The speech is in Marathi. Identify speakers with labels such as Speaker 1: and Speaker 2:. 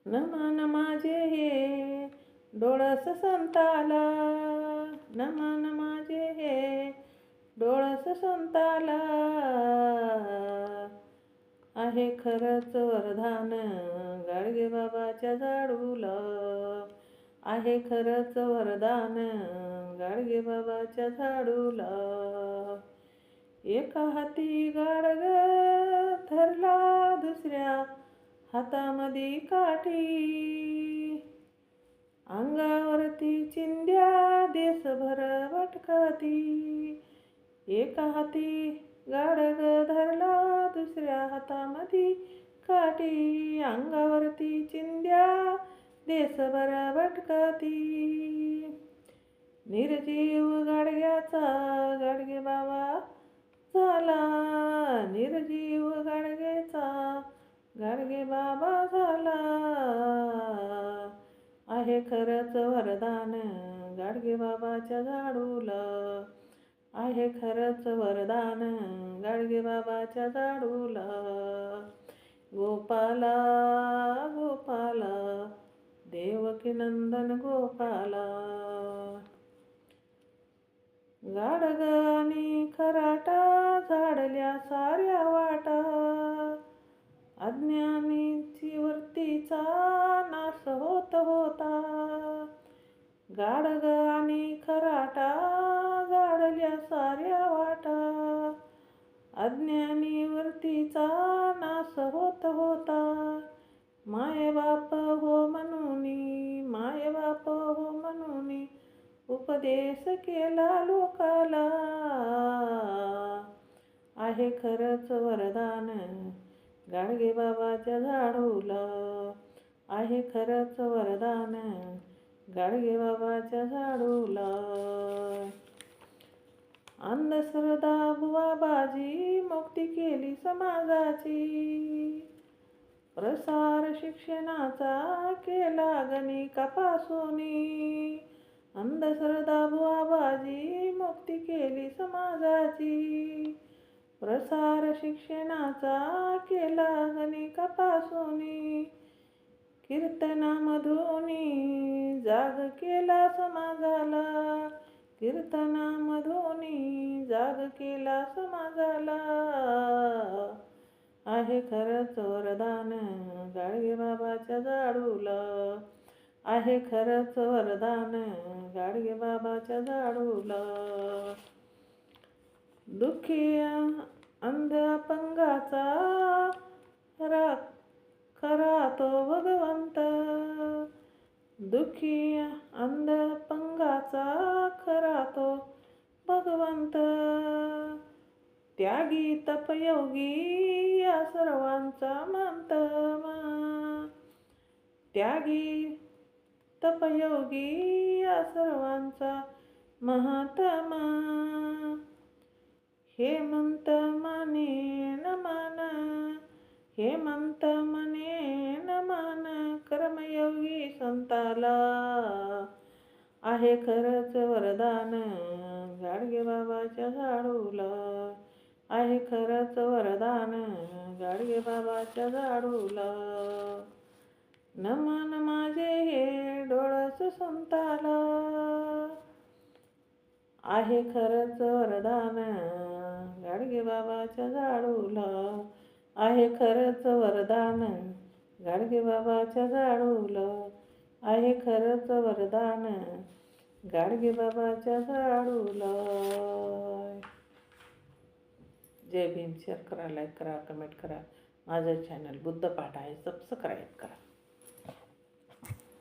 Speaker 1: नमन माझे हे डोळस संताला, नमन माझे हे डोळस संताला. आहे खरंच वरदान गाडगे बाबाच्या झाडूला, आहे खरंच वरदान गाडगे बाबाच्या झाडूला. एका हाती गाडग धरला, दुसऱ्या हातामध्ये काठी, अंगावरती चिंध्या देशभर भटकती. एका हाती गाडग धरला, दुसऱ्या हातामध्ये काठी, अंगावरती चिंध्या देशभर भटकती. निर्जीव गाडग्याचा गाडगे बाबा झाला, निर्जीव गाडगेचा गाडगे बाबा झाला. आहे खरंच वरदान गाडगे बाबाच्या झाडूला, आहे खरंच वरदान गाडगे बाबाच्या झाडूला. गोपाला गोपाला देवकी नंदन गोपाला, गाडग आणि खराटा झाडल्या साऱ्या वाटा, अज्ञानीची वृत्तीचा नाश होत होता. गाडग आणि खराटा झाडल्या साऱ्या वाटा, अज्ञानी वृत्तीचा नाश होत होता. मायबाप हो म्हणूनी, मायबाप हो म्हणूनी उपदेश केला लोकाला. आहे खरंच वरदान गाडगे बाबाच्या झाडूला, आहे खरंच वरदान गाडगे बाबाच्या झाडूला. अंधश्रद्धा बुवाबाजी मुक्ती केली समाजाची, प्रसार शिक्षणाचा केला गणिकापासूनी. अंधश्रद्धा बुवाबाजी मुक्ती केली समाजाची, प्रसार शिक्षणाचा केला गणिकापासूनी. कीर्तनामधूनी जाग केला समाजाला, कीर्तनामधूनी जाग केला समाजाला. आहे खरंच वरदान गाडगे बाबाच्या झाडूला, आहे खरंच वरदान गाडगे बाबाच्या झाडूला. दुःखी अंध अपंगाचा खरा तो भगवंत, दुःखी अंध अपंगाचा खरा तो भगवंत. त्यागी तपयोगी या सर्वांचा मंतमा, त्यागी तपयोगी या सर्वांचा महात्मा. हेमंत मने नमन, हेमंत मने नमन कर्मयोगी संताला. आहे खरंच वरदान गाडगे बाबाच्या झाडूला, आहे खरंच वरदान गाडगे बाबाच्या झाडूला. नमन माझे हे डोळस संताला, आहे खरंच वरदान गाडगे बाबाच्या झाडूला, आहे खरंच वरदान गाडगे बाबाच्या झाडूला, आहे खरंच वरदान गाडगे बाबाच्या झाडूला. जय भीम. शेअर करा, लाईक करा, कमेंट करा. माझं चॅनल बुद्धपाठ आहे, सबस्क्राईब करा.